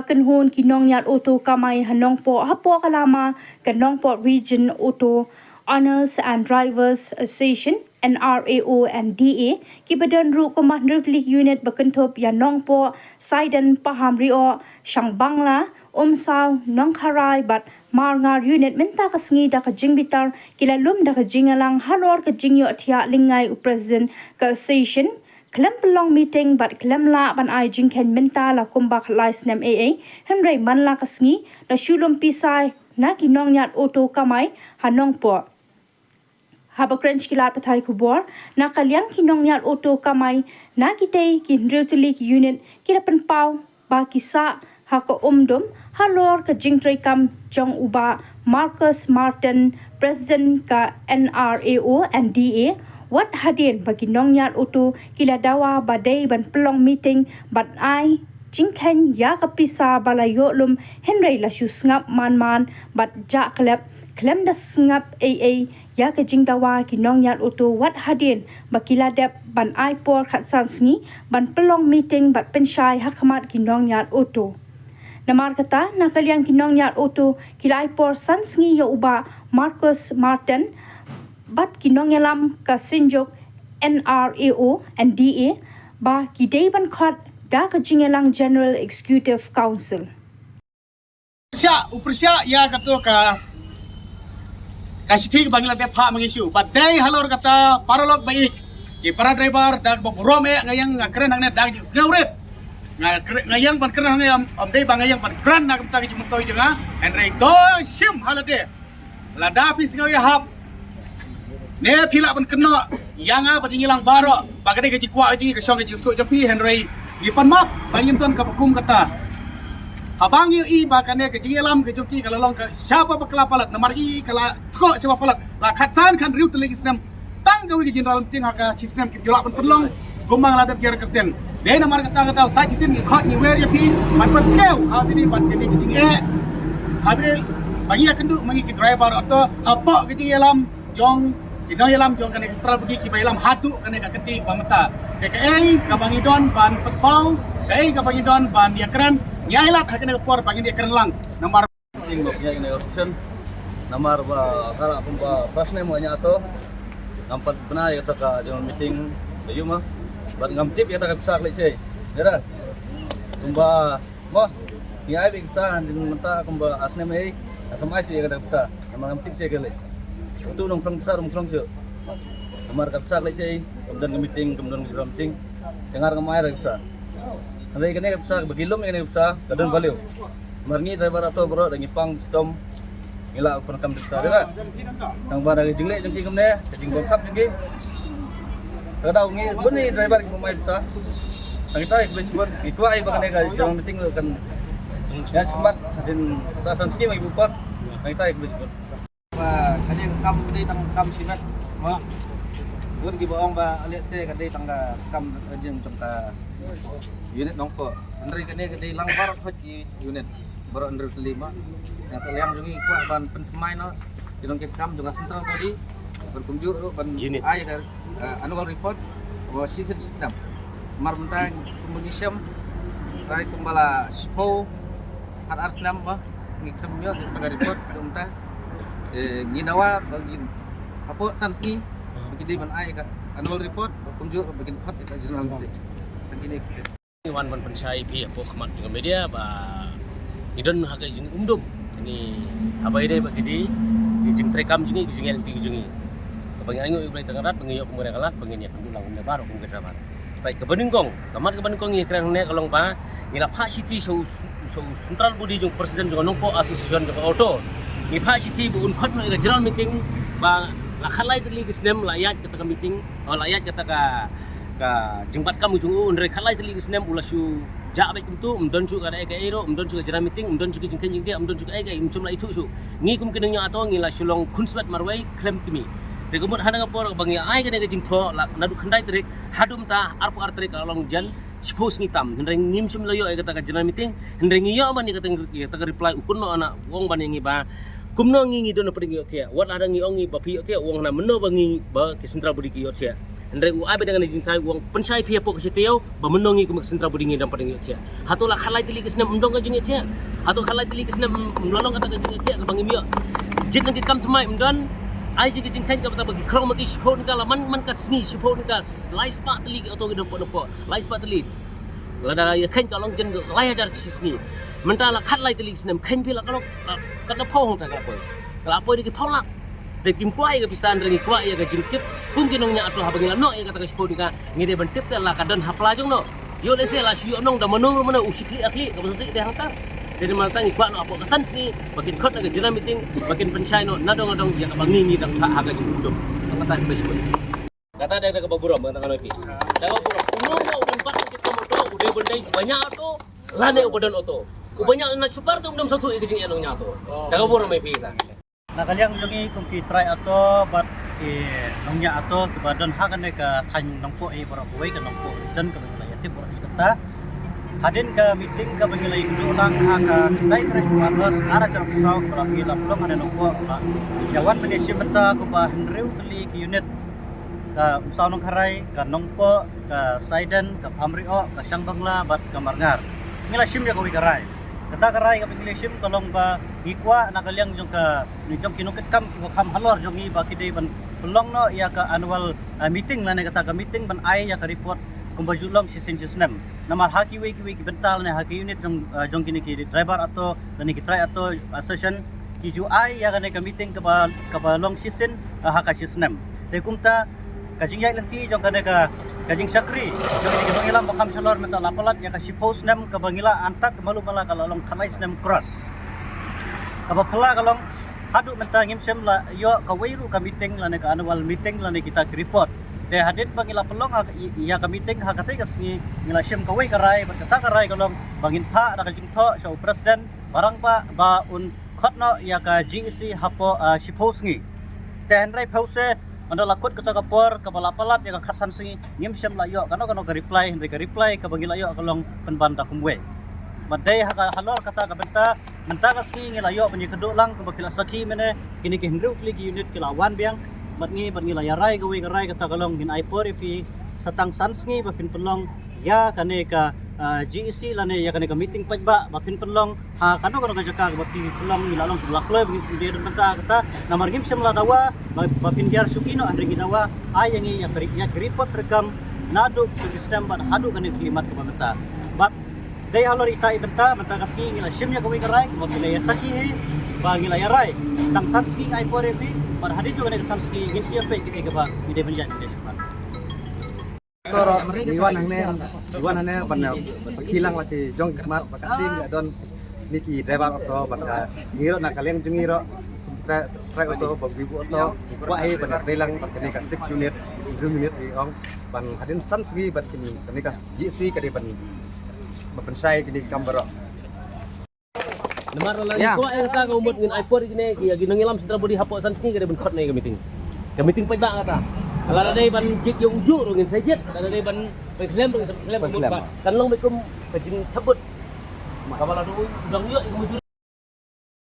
bakan hon kinong yat auto kamay hanong po hapo kalama kanong po region auto Owners and Drivers Association NRAO and DA kibadan ru Commander Unit bakantop yanong po Saidan Paham Rio Shang Bangla Saw Nong Harai bat Marngar Unit menta kasngi da ka jingbitar kilalum da ka jingalang halor ka jingyo atia lingay President ka Association Klem pelong meeting bat klem la ban ai jingken menta la kumbak laisnem AA Henry manla kasngi da shulum pisai na kinong yat auto kamay hanong po Habakrench kilat patay kubor na kalyang kinong yat auto kamay na kitay kinreutelik unit kirapan pau ba kisa hako halor ka jingtray kam jong uba Marcus Martin President ka NRAO and DA wat hadin bagi nong yat auto kiladawa badai ban pelong meeting bat ai jingken ya kapisa balayo lum Henry la ngap man bat ja klem da ngap AA ya ka jingdawa kinong yat auto wat hadin bakiladep ban ai por khatsan sngi ban pelong meeting bat pensyai hakamat kinong yat auto Namar kata nakaliang kinong yat auto kilai por san sngi yo uba Marcus Martin bat kinong yalam ka sinjok NRAO and DA ba kidei ban khat da ka jingelang General Executive Council Uprsia ya kato ka kasih bangla de pha mangisu badai halor kata paralog baik ki para driver dag borome ngayang keren hangna dag snauret ngayang ban keren hangna amdei bangayang ban keren na kamta ki mutoy jenga enrei do sim halade lada pis ngawi hap ne pila ban keno yanga patingilang baro bagade ki kwa ji ka song ki stu japi henrei gipan map bangim ton ka pakum kata Habang yung iba kane ke jingelam ke joki kalalong ke siapa bakla palat namar i kala tko siapa palat la khatsan kan riu teling islam tang gawi ke general meeting haka sistem ke jolak penlong gomang ladap jar kerteng de namar kata sa jisin ki khot ni wer ya pi man pat skew habini ban ke ni jinge habini bagi ya kendu mangi ke driver atau apa ke jingelam jong kinoyelam jong kane ekstra budi ki bailam hatu kane ka keti pamata de ke ka bangidon ban petpau ka bangidon ban dia keren Nyailat hakina kapor pangin dia keren lang nomor meeting baknya ini organization nomor kala pemba prasne mo nya ato nampat benar ya ka general meeting bayu mah bat ngam tip ya ta bisa klek sei dera pemba mo ni ai bisa din menta pemba asne mai atau mai sih kada bisa nomor ngam tip sei kele itu nongkrong besar nongkrong sih nomor ka bisa klek sei kemudian meeting kemudian general meeting dengar ngamai bisa Nanti kene bisa bagilom kene bisa kadang baliw. Marni driver atau bro dangi pang sistem ngila pun kam bisa dera. Nang bara jingle jengki kemne jing bonsap jengki. Kadang ngi buni driver ki mai bisa. Nang kita iblis pun ikwa ai bakane ka jarang meeting kan. Ya semat din tasan ski mai bupat. Nang kita iblis pun. Và kani kam kani tang kam sinat ma. Gur gi baong ba aliat se kani tang kam jeng tang unit nongko andri kene langbar hoji unit baru andri kelima yang terliang jungi kuat ban pentemai no jong ke kam juga central body berkunjuk ban unit ai annual report wa season system mar mentang komunikasi rai kembala spo hat arslam ba ngikam yo kita report kita nginawa bagi apa sanski bagi ban ai annual report kunjuk bagi hot general begini wan pensai pi apo khamat dengan media ba idon haka jing umdum ini abai dai bagi di jing trekam jingi jingel pi jingi bagi ango ibai tangarat bagi yok mure kalat bagi ni pendulang umne baru kum kedraman baik ke beningkong kamat ke beningkong ni krang ne kalong ba ngila pha city so central body jung presiden jung nongpo association jung auto ni pha city bu un khot no general meeting ba la khalai tli kisnem layat kata meeting layat kata ka jengpat kamu jungu ndre khalai tli kisnem ulashu ja baik tu umdon su kada eka ero umdon su jara meeting umdon su jengken jing dia umdon su eka umcum la itu su ngi kum kenengnya atau ngi la sulong kunswat marwai klaim kimi de gumut hana ngapor bangi ai kene jing tho la nadu khandai trik hadum ta arpu artrik along jan suppose ngitam ndre ngim sum loyo eka ta jara meeting ndre ngi yo mani kata reply ukun no ana wong ban ngi ba kumno ngi don pring yo tia wat ada ngi ongi bapi yo tia wong na menno bangi ba ke central budi ki yo tia Andre u abe dengan jing tai uang pensai pia pok setiau bamenongi ku maksentra budingi dan pading tia. Hatola khalai tili kesna mendong ka jing tia. Hato khalai tili kesna melalong kata ka jing tia ka bang imio. Jit nang kam tmai mdan ai jing kain ka bagi krong magi sipon ka man ka sngi sipon ka lai spa tili ka to dopo lai spa tili. Lada ya kain ka long jen lai ajar kisni. Mentala khalai tili kesna kain pila kalau kata phong ta ka po. Kalau apa di phong lak de kim kuai ga pisan rengi kuai ga jingkip mungkin nongnya atau habangila no ya kata kaspo dika ngide bentip te la kadon hapla jong no yo le se la siu nong da manung mana usikli akli ka bensi de hangta jadi maltangi kwa no apo kesan sini bakin khot ga jina meeting bakin pensai no nadong ya bangi ni dang haga jingdum kata bespo kata ada kababuram kata kan pi kababuram ulung no udan pat kita moto ude bendai banyak to lane ubadan oto ubanya na super to satu ke jing enong nya to kababuram mai pi ta Nah kalian jungi kumpi try atau bat nongnya atau kebadan hakan ke tanya nongpo para buai ke nongpo jen ke wilayah timur kota hadin ke meeting ke wilayah ulang akan naik kerja atas arah jarak besar berarti belum ada nongpo jawan menesi menta ke bahan rew teli ke unit ke usaha nong harai ke nongpo ke saiden ke pamrio ke sang bangla bat ke marngar inilah sim ya ke karai kata karai ke Englishim tolong ba ikwa na kaliang jong ka ni jong kinukit kam halor jong i ba kidai ban pelong no ya ka annual meeting la ne kata ka meeting ban ai ya ka report kumbaju long season system nama haki we ki bental ne haki unit jong kini ki driver atau ni ki try atau association ki ju ai ya ka ne ka meeting ka ba long season haka system te kumta kajing yai lenti jong ka ne ka kajing sakri jong ni ki bangila makam salor meta lapalat ya ka sipos nem ka bangila antat malu mala ka long khalai nem cross kaba pala kalong hadu menta ngimsem la yo ka weiru ka meeting la ne ka annual meeting la ne kita report te hadit bangila pelong ya ka meeting ha katai kasni ngila sem ka wei karai berkata karai kalong bangin tha da ka jingtho sa president barang ba un khotno ya ka GEC hapo sipos ngi te handrai pause anda lakut kata kapor kepala palat ya ka khasan singi ngimsem la yo kano ka reply handrai ka reply ka bangila yo kalong penbanda kumwe Madai haka halor kata ka benta menta kaski ngilayo penyi keduk lang ke bakila saki mene kini ke hendru fli unit kilawan biang matngi la yarai gawe garai kata kalong min aipor ipi satang sansngi bapin pelong ya kane ka GEC lane ya kane ka meeting pajba bapin pelong ha kano ka jaka bapin pelong nilalong tulakle bingin dia benta kata namar gim semla dawa bapin biar sukino andre gidawa ayangi ya report rekam nadu sistem ban hadu kane klimat ka benta bat Day alor ita ibenta menta kaski ngila simnya kawi karai mo kilaya saki ba ngila yarai tang sanski ai pore pi par hadi jo ne sanski ginsia pe ke ba ide banjan ide supan Toro iwan hane ban kilang lati jong kemat bakating ya don niki driver auto ban ngiro na kaleng jungiro try auto babibu auto wa ai ban relang ban kene ka 6 unit 2 unit di ong ban hadin sanski ban kene ka GC ka de ban pensai kini kambaro Namar la ko ay ka umot ngin ipor gine ki ginangilam sitra bodi hapo sansni ka ben khot na ka meeting. Ka meeting pa ba kata. Ala dai ban jik yung ju ro ngin sajit, ala dai ban klem ro klem ba. Kan long mekum kajing cabut. Kamala do udang yo